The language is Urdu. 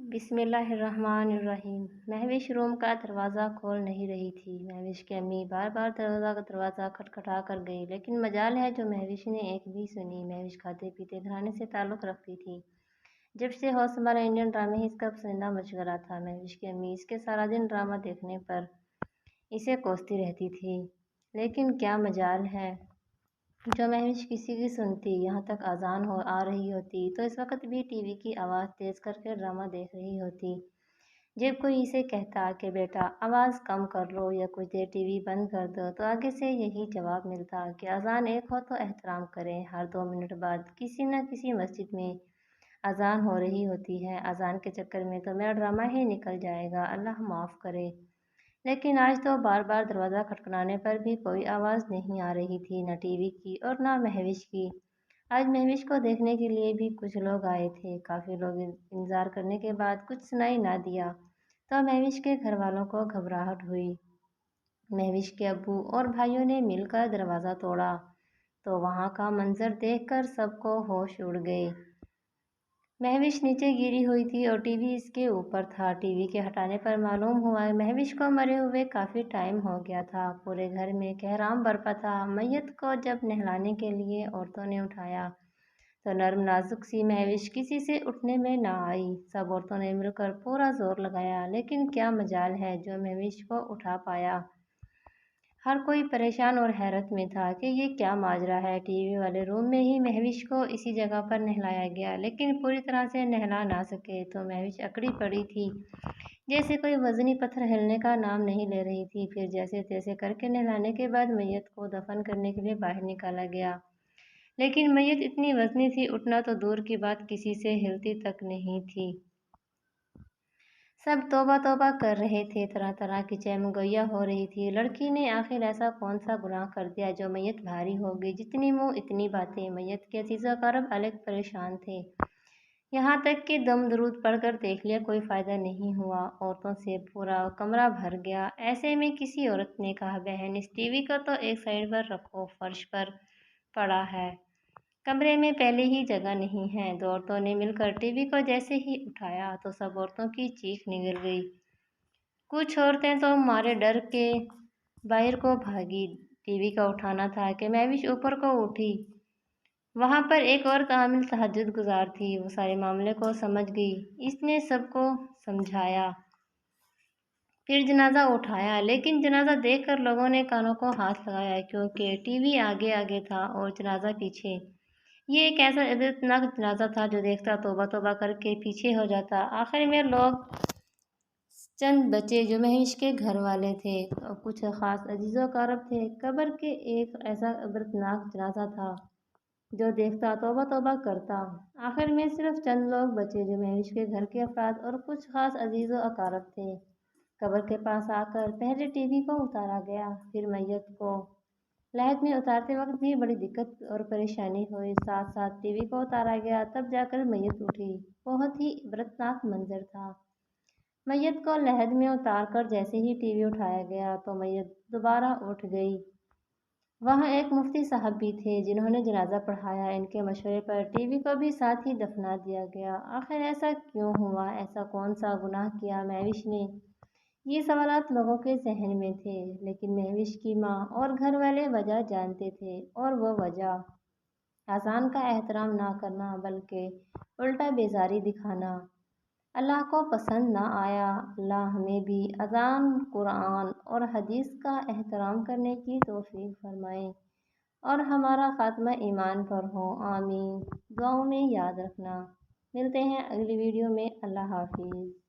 بسم اللہ الرحمن الرحیم۔ مہوش روم کا دروازہ کھول نہیں رہی تھی۔ مہوش کی امی بار بار دروازہ کھٹکھٹا کر گئی، لیکن مجال ہے جو مہوش نے ایک بھی سنی۔ مہوش کھاتے پیتے گھرانے سے تعلق رکھتی تھی۔ جب سے ہوش سنبھالا انڈین ڈرامے ہی اس کا پسندیدہ مشغلہ تھا۔ مہوش کی امی اس کے سارا دن ڈرامہ دیکھنے پر اسے کوستی رہتی تھی، لیکن کیا مجال ہے جو مہوش کسی کی سنتی۔ یہاں تک اذان آ رہی ہوتی تو اس وقت بھی ٹی وی کی آواز تیز کر کے ڈرامہ دیکھ رہی ہوتی۔ جب کوئی اسے کہتا کہ بیٹا آواز کم کر لو یا کچھ دیر ٹی وی بند کر دو تو آگے سے یہی جواب ملتا کہ اذان ایک ہو تو احترام کریں۔ ہر 2 منٹ بعد کسی نہ کسی مسجد میں اذان ہو رہی ہوتی ہے۔ اذان کے چکر میں تو میرا ڈرامہ ہی نکل جائے گا، اللہ معاف کرے۔ لیکن آج تو بار بار دروازہ کھٹکھٹانے پر بھی کوئی آواز نہیں آ رہی تھی، نہ ٹی وی کی اور نہ مہوش کی۔ آج مہوش کو دیکھنے کے لیے بھی کچھ لوگ آئے تھے۔ کافی لوگ انتظار کرنے کے بعد کچھ سنائی نہ دیا تو مہوش کے گھر والوں کو گھبراہٹ ہوئی۔ مہوش کے ابو اور بھائیوں نے مل کر دروازہ توڑا تو وہاں کا منظر دیکھ کر سب کو ہوش اڑ گئے۔ مہوش نیچے گری ہوئی تھی اور ٹی وی اس کے اوپر تھا۔ ٹی وی کے ہٹانے پر معلوم ہوا مہوش کو مرے ہوئے کافی ٹائم ہو گیا تھا۔ پورے گھر میں کہرام برپا تھا۔ میت کو جب نہلانے کے لیے عورتوں نے اٹھایا تو نرم نازک سی مہوش کسی سے اٹھنے میں نہ آئی۔ سب عورتوں نے مل کر پورا زور لگایا، لیکن کیا مجال ہے جو مہوش کو اٹھا پایا۔ ہر کوئی پریشان اور حیرت میں تھا کہ یہ کیا ماجرا ہے۔ ٹی وی والے روم میں ہی مہوش کو اسی جگہ پر نہلایا گیا، لیکن پوری طرح سے نہلا نہ سکے تو مہوش اکڑی پڑی تھی، جیسے کوئی وزنی پتھر ہلنے کا نام نہیں لے رہی تھی۔ پھر جیسے تیسے کر کے نہلانے کے بعد میت کو دفن کرنے کے لیے باہر نکالا گیا، لیکن میت اتنی وزنی تھی، اٹھنا تو دور کی بات کسی سے ہلتی تک نہیں تھی۔ سب توبہ توبہ کر رہے تھے، طرح طرح کی چہم گوئیاں ہو رہی تھی۔ لڑکی نے آخر ایسا کون سا گناہ کر دیا جو میت بھاری ہو گئی؟ جتنی منہ اتنی باتیں۔ میت کے عزیز و اقارب الگ پریشان تھے، یہاں تک کہ دم درود پڑھ کر دیکھ لیا، کوئی فائدہ نہیں ہوا۔ عورتوں سے پورا کمرہ بھر گیا۔ ایسے میں کسی عورت نے کہا بہن اس ٹی وی کو تو ایک سائیڈ پر رکھو، فرش پر پڑا ہے، کمرے میں پہلے ہی جگہ نہیں ہے۔ 2 عورتوں نے مل کر ٹی وی کو جیسے ہی اٹھایا تو سب عورتوں کی چیخ نکل گئی۔ کچھ عورتیں تو مارے ڈر کے باہر کو بھاگی۔ ٹی وی کا اٹھانا تھا کہ مہوش اوپر کو اٹھی۔ وہاں پر ایک عورت عامل تہجد گزار تھی، وہ سارے معاملے کو سمجھ گئی۔ اس نے سب کو سمجھایا، پھر جنازہ اٹھایا، لیکن جنازہ دیکھ کر لوگوں نے کانوں کو ہاتھ لگایا، کیونکہ ٹی وی آگے آگے تھا اور جنازہ پیچھے۔ یہ ایک ایسا عبرتناک جنازہ تھا جو دیکھتا توبہ توبہ کر کے پیچھے ہو جاتا۔ آخر میں لوگ چند بچے جو مہوش کے گھر والے تھے اور کچھ خاص عزیز و اقارب تھے۔ قبر کے ایک ایسا عبرتناک جنازہ تھا جو دیکھتا توبہ توبہ کرتا۔ آخر میں صرف چند لوگ بچے جو مہوش کے گھر کے افراد اور کچھ خاص عزیز و اقارب تھے۔ قبر کے پاس آ کر پہلے ٹی وی کو اتارا گیا، پھر میت کو۔ لحد میں اتارتے وقت بھی بڑی دقت اور پریشانی ہوئی، ساتھ ساتھ ٹی وی کو اتارا گیا، تب جا کر میت اٹھی۔ بہت ہی عبرتناک منظر تھا۔ میت کو لحد میں اتار کر جیسے ہی ٹی وی اٹھایا گیا تو میت دوبارہ اٹھ گئی۔ وہاں ایک مفتی صاحب بھی تھے جنہوں نے جنازہ پڑھایا۔ ان کے مشورے پر ٹی وی کو بھی ساتھ ہی دفنا دیا گیا۔ آخر ایسا کیوں ہوا؟ ایسا کون سا گناہ کیا مہوش نے؟ یہ سوالات لوگوں کے ذہن میں تھے، لیکن مہوش کی ماں اور گھر والے وجہ جانتے تھے، اور وہ وجہ اذان کا احترام نہ کرنا بلکہ الٹا بیزاری دکھانا۔ اللہ کو پسند نہ آیا۔ اللہ ہمیں بھی اذان، قرآن اور حدیث کا احترام کرنے کی توفیق فرمائے اور ہمارا خاتمہ ایمان پر ہو، آمین۔ دعاؤں میں یاد رکھنا۔ ملتے ہیں اگلی ویڈیو میں۔ اللہ حافظ۔